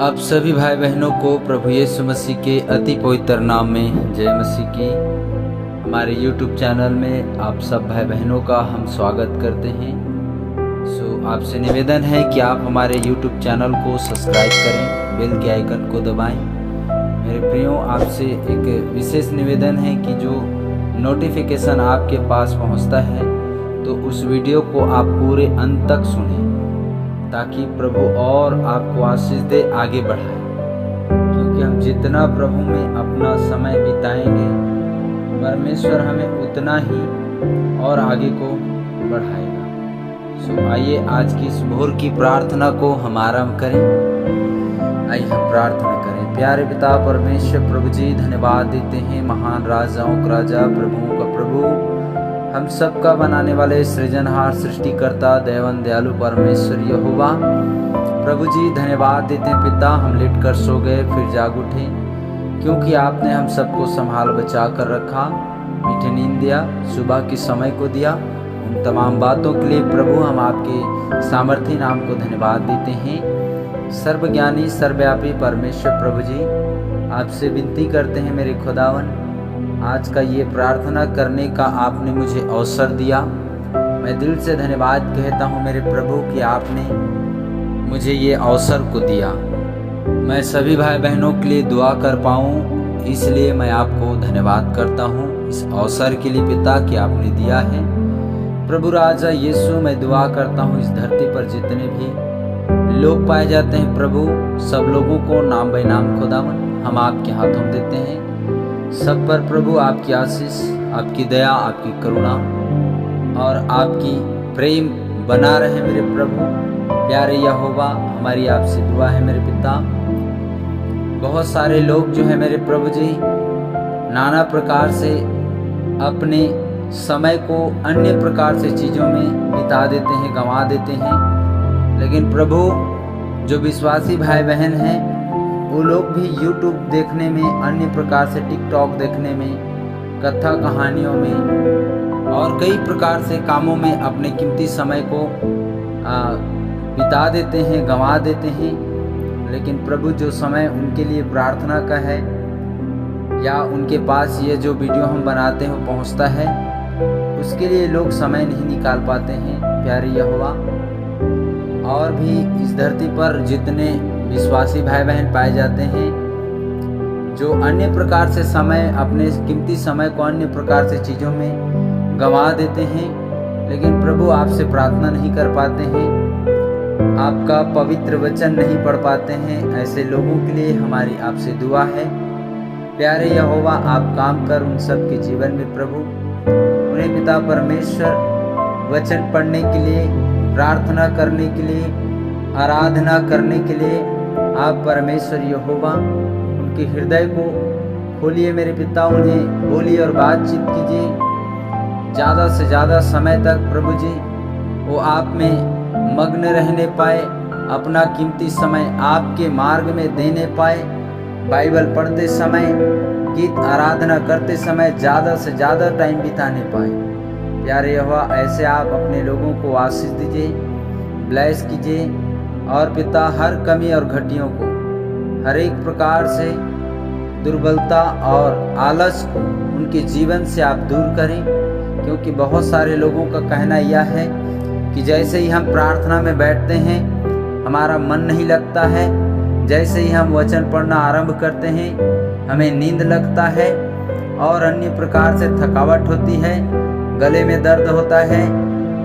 आप सभी भाई बहनों को प्रभु यीशु मसीह के अति पवित्र नाम में जय मसीह की। हमारे YouTube चैनल में आप सब भाई बहनों का हम स्वागत करते हैं। आपसे निवेदन है कि आप हमारे YouTube चैनल को सब्सक्राइब करें, बेल के आइकन को दबाएं। मेरे प्रियो, आपसे एक विशेष निवेदन है कि जो नोटिफिकेशन आपके पास पहुंचता है तो उस वीडियो को आप पूरे अंत तक सुनें, ताकि प्रभु और आपको आशीष दे, आगे बढ़ाए। क्योंकि हम जितना प्रभु में अपना समय बिताएंगे, परमेश्वर हमें उतना ही और आगे को बढ़ाएगा। आइए आज की इस भोर की प्रार्थना को हम आरंभ करें। आइए हम प्रार्थना करें। प्यारे पिता परमेश्वर प्रभु जी, धन्यवाद देते हैं, महान राजाओं का राजा, प्रभुओं का प्रभु, हम सब का बनाने वाले सृजनहार, सृष्टिकर्ता, देवन दयालु परमेश्वर यहोवा प्रभु जी, धन्यवाद देते हैं पिता। हम लेट कर सो गए फिर जाग उठे, क्योंकि आपने हम सबको संभाल बचा कर रखा, मीठी नींद दिया, सुबह के समय को दिया। उन तमाम बातों के लिए प्रभु हम आपके सामर्थी नाम को धन्यवाद देते हैं। सर्वज्ञानी सर्वव्यापी परमेश्वर प्रभु जी, आपसे विनती करते हैं मेरे खुदावन, आज का ये प्रार्थना करने का आपने मुझे अवसर दिया। मैं दिल से धन्यवाद कहता हूँ मेरे प्रभु कि आपने मुझे ये अवसर को दिया। मैं सभी भाई बहनों के लिए दुआ कर पाऊँ, इसलिए मैं आपको धन्यवाद करता हूँ इस अवसर के लिए पिता कि आपने दिया है। प्रभु राजा यीशु, मैं दुआ करता हूँ इस धरती पर जितने भी लोग पाए जाते हैं प्रभु, सब लोगों को नाम बाई नाम खुदावन हम आपके हाथों में देते हैं। सब पर प्रभु आपकी आशीष, आपकी दया, आपकी करुणा और आपकी प्रेम बना रहे मेरे प्रभु। प्यारे यहोवा, हमारी आपसे दुआ है मेरे पिता। बहुत सारे लोग जो है मेरे प्रभु जी, नाना प्रकार से अपने समय को अन्य प्रकार से चीज़ों में बिता देते हैं, गंवा देते हैं। लेकिन प्रभु, जो विश्वासी भाई बहन हैं वो लोग भी YouTube देखने में, अन्य प्रकार से टिकटॉक देखने में, कथा कहानियों में और कई प्रकार से कामों में अपने कीमती समय को बिता देते हैं, गंवा देते हैं। लेकिन प्रभु, जो समय उनके लिए प्रार्थना का है या उनके पास ये जो वीडियो हम बनाते हैं वो पहुंचता है, उसके लिए लोग समय नहीं निकाल पाते हैं। प्यारे यहोवा, और भी इस धरती पर जितने विश्वासी भाई बहन पाए जाते हैं जो अन्य प्रकार से समय, अपने कीमती समय को अन्य प्रकार से चीज़ों में गंवा देते हैं, लेकिन प्रभु आपसे प्रार्थना नहीं कर पाते हैं, आपका पवित्र वचन नहीं पढ़ पाते हैं। ऐसे लोगों के लिए हमारी आपसे दुआ है। प्यारे यहोवा, आप काम कर उन सब के जीवन में प्रभु, उन्हें पिता परमेश्वर वचन पढ़ने के लिए, प्रार्थना करने के लिए, आराधना करने के लिए आप परमेश्वर यहोवा उनके हृदय को खोलिए मेरे पिता। उन्हें बोलिए और बातचीत कीजिए, ज़्यादा से ज़्यादा समय तक प्रभु जी वो आप में मग्न रहने पाए, अपना कीमती समय आपके मार्ग में देने पाए। बाइबल पढ़ते समय, गीत आराधना करते समय ज़्यादा से ज़्यादा टाइम बिताने पाए। प्यारे यहोवा, ऐसे आप अपने लोगों को आशीष दीजिए, ब्लेस कीजिए और पिता हर कमी और घटियों को, हर एक प्रकार से दुर्बलता और आलस को उनके जीवन से आप दूर करें। क्योंकि बहुत सारे लोगों का कहना यह है कि जैसे ही हम प्रार्थना में बैठते हैं हमारा मन नहीं लगता है, जैसे ही हम वचन पढ़ना आरंभ करते हैं हमें नींद लगता है और अन्य प्रकार से थकावट होती है, गले में दर्द होता है।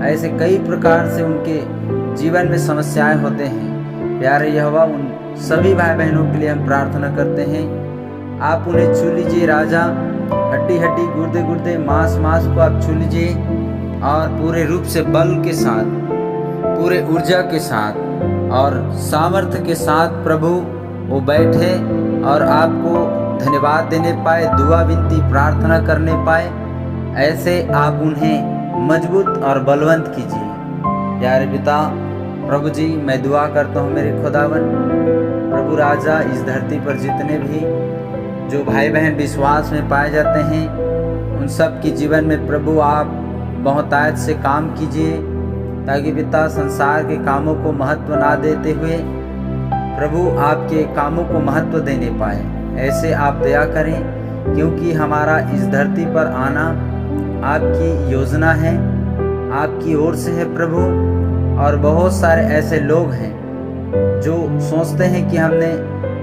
ऐसे कई प्रकार से उनके जीवन में समस्याएं होते हैं। प्यारे यहोवा, उन सभी भाई बहनों के लिए हम प्रार्थना करते हैं, आप उन्हें छू लीजिए राजा। हड्डी हड्डी, गुर्दे गुर्दे, मांस मांस को आप छू लीजिए और पूरे रूप से बल के साथ, पूरे ऊर्जा के साथ और सामर्थ्य के साथ प्रभु वो बैठे और आपको धन्यवाद देने पाए, दुआ विनती प्रार्थना करने पाए। ऐसे आप उन्हें मजबूत और बलवंत कीजिए। प्यारे पिता प्रभु जी, मैं दुआ करता हूँ मेरे खुदावन प्रभु राजा, इस धरती पर जितने भी जो भाई बहन विश्वास में पाए जाते हैं उन सब के जीवन में प्रभु आप बहुतायत से काम कीजिए, ताकि पिता संसार के कामों को महत्व ना देते हुए प्रभु आपके कामों को महत्व देने पाए। ऐसे आप दया करें, क्योंकि हमारा इस धरती पर आना आपकी योजना है, आपकी ओर से है प्रभु। और बहुत सारे ऐसे लोग हैं जो सोचते हैं कि हमने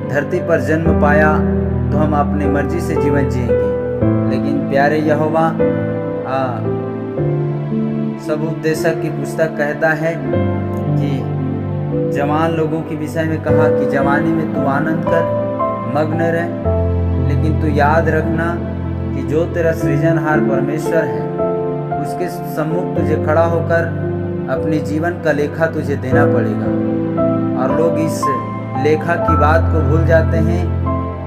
धरती पर जन्म पाया तो हम अपनी मर्जी से जीवन जिएंगे। लेकिन प्यारे यहोवा, सबोपदेशक की पुस्तक कहता है कि जवान लोगों के विषय में कहा कि जवानी में तू आनंद कर, मग्न रह, लेकिन तू याद रखना कि जो तेरा सृजनहार परमेश्वर है उसके सम्मुख तुझे खड़ा होकर अपने जीवन का लेखा तुझे देना पड़ेगा। और लोग इस लेखा की बात को भूल जाते हैं,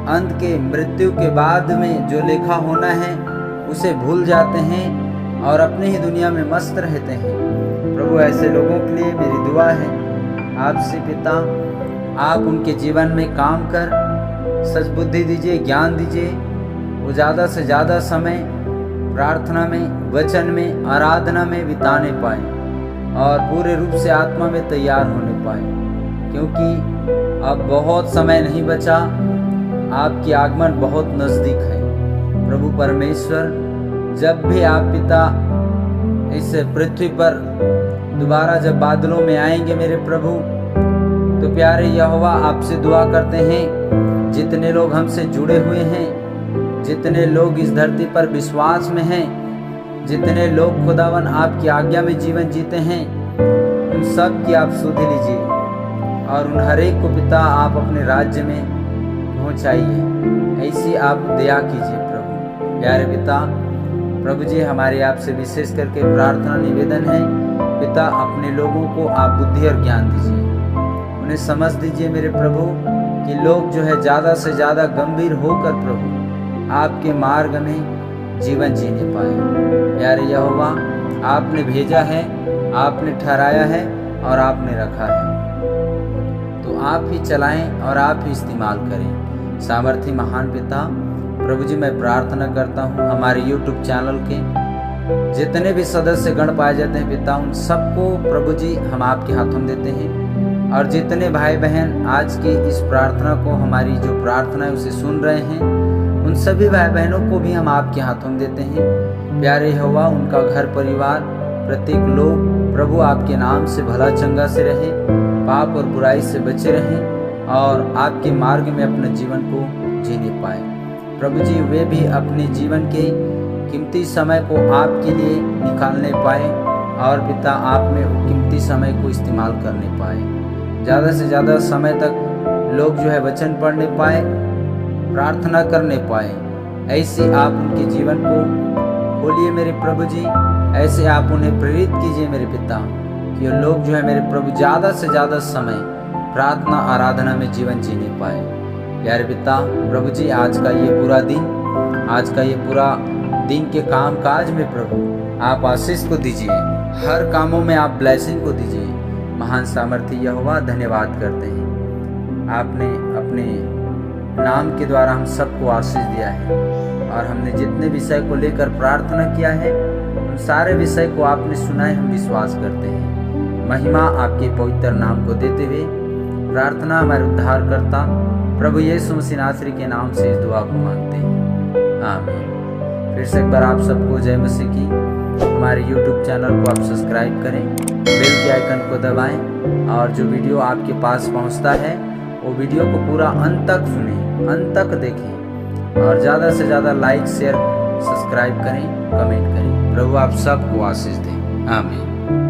अंत के मृत्यु के बाद में जो लेखा होना है उसे भूल जाते हैं और अपने ही दुनिया में मस्त रहते हैं। प्रभु ऐसे लोगों के लिए मेरी दुआ है आपसे पिता, आप उनके जीवन में काम कर सच बुद्धि दीजिए, ज्ञान दीजिए। वो ज़्यादा से ज़्यादा समय प्रार्थना में, वचन में, आराधना में बिताने पाए और पूरे रूप से आत्मा में तैयार होने पाए, क्योंकि अब बहुत समय नहीं बचा, आपकी आगमन बहुत नज़दीक है। प्रभु परमेश्वर, जब भी आप पिता इस पृथ्वी पर दोबारा जब बादलों में आएंगे मेरे प्रभु, तो प्यारे यहोवा आपसे दुआ करते हैं, जितने लोग हमसे जुड़े हुए हैं, जितने लोग इस धरती पर विश्वास में हैं, जितने लोग खुदावन आपकी आज्ञा में जीवन जीते हैं, उन सब की आप सुधि लीजिए और उन हर एक को पिता आप अपने राज्य में पहुंचाइए। ऐसी आप दया कीजिए प्रभु। प्यारे पिता, प्रभु जी, हमारे आपसे विशेष करके प्रार्थना निवेदन है पिता, अपने लोगों को आप बुद्धि और ज्ञान दीजिए, उन्हें समझ दीजिए मेरे प्रभु कि लोग जो है ज़्यादा से ज़्यादा गंभीर होकर प्रभु आपके मार्ग में जीवन जीने पाए। प्यारे यहोवा, आपने भेजा है, आपने ठहराया है और आपने रखा है, तो आप ही चलाएं और आप ही इस्तेमाल करें। सामर्थी महान पिता, प्रभु जी, मैं प्रार्थना करता हूँ हमारे YouTube चैनल के जितने भी सदस्य गण पाए जाते हैं पिता, उन सबको प्रभु जी हम आपके हाथों में देते हैं। और जितने भाई बहन आज की इस प्रार्थना को, हमारी जो प्रार्थना है उसे सुन रहे हैं, उन सभी भाई बहनों को भी हम आपके हाथों में देते हैं। प्यारे यहोवा, उनका घर परिवार, प्रत्येक लोग प्रभु आपके नाम से भला चंगा से रहे, पाप और बुराई से बचे रहें और आपके मार्ग में अपने जीवन को जीने पाए। प्रभु जी, वे भी अपने जीवन के कीमती समय को आपके लिए निकालने पाए और पिता आप में वो कीमती समय को इस्तेमाल करने पाए। ज़्यादा से ज़्यादा समय तक लोग जो है वचन पढ़ने पाए, प्रार्थना करने पाए। ऐसे आप उनके जीवन को खोलिए मेरे प्रभु जी, ऐसे आप उन्हें प्रेरित कीजिए मेरे पिता कि लोग जो है मेरे प्रभु ज़्यादा से ज़्यादा समय प्रार्थना आराधना में जीवन जीने पाए। प्यारे पिता, प्रभु जी, आज का ये पूरा दिन, आज का ये पूरा दिन के काम काज में प्रभु आप आशीष को दीजिए, हर कामों में आप ब्लेसिंग को दीजिए। महान सामर्थी यहोवा, धन्यवाद करते हैं, आपने अपने नाम के द्वारा हम सबको आशीष दिया है और हमने जितने विषय को लेकर प्रार्थना किया है उन सारे विषय को आपने सुना है, हम विश्वास करते हैं। महिमा आपके पवित्र नाम को देते हुए प्रार्थना हमारे उद्धारकर्ता प्रभु यीशु मसीह नासरी के नाम से इस दुआ को मांगते हैं, आमीन। फिर से एक बार आप सबको जय मसीह की। हमारे YouTube चैनल को आप सब्सक्राइब करें, बेल के आइकन को दबाएं और जो वीडियो आपके पास पहुंचता है वो वीडियो को पूरा अंत तक सुनें, अंत तक देखें और ज़्यादा से ज़्यादा लाइक, शेयर, सब्सक्राइब करें, कमेंट करें। प्रभु आप सबको आशीष दें, आमीन।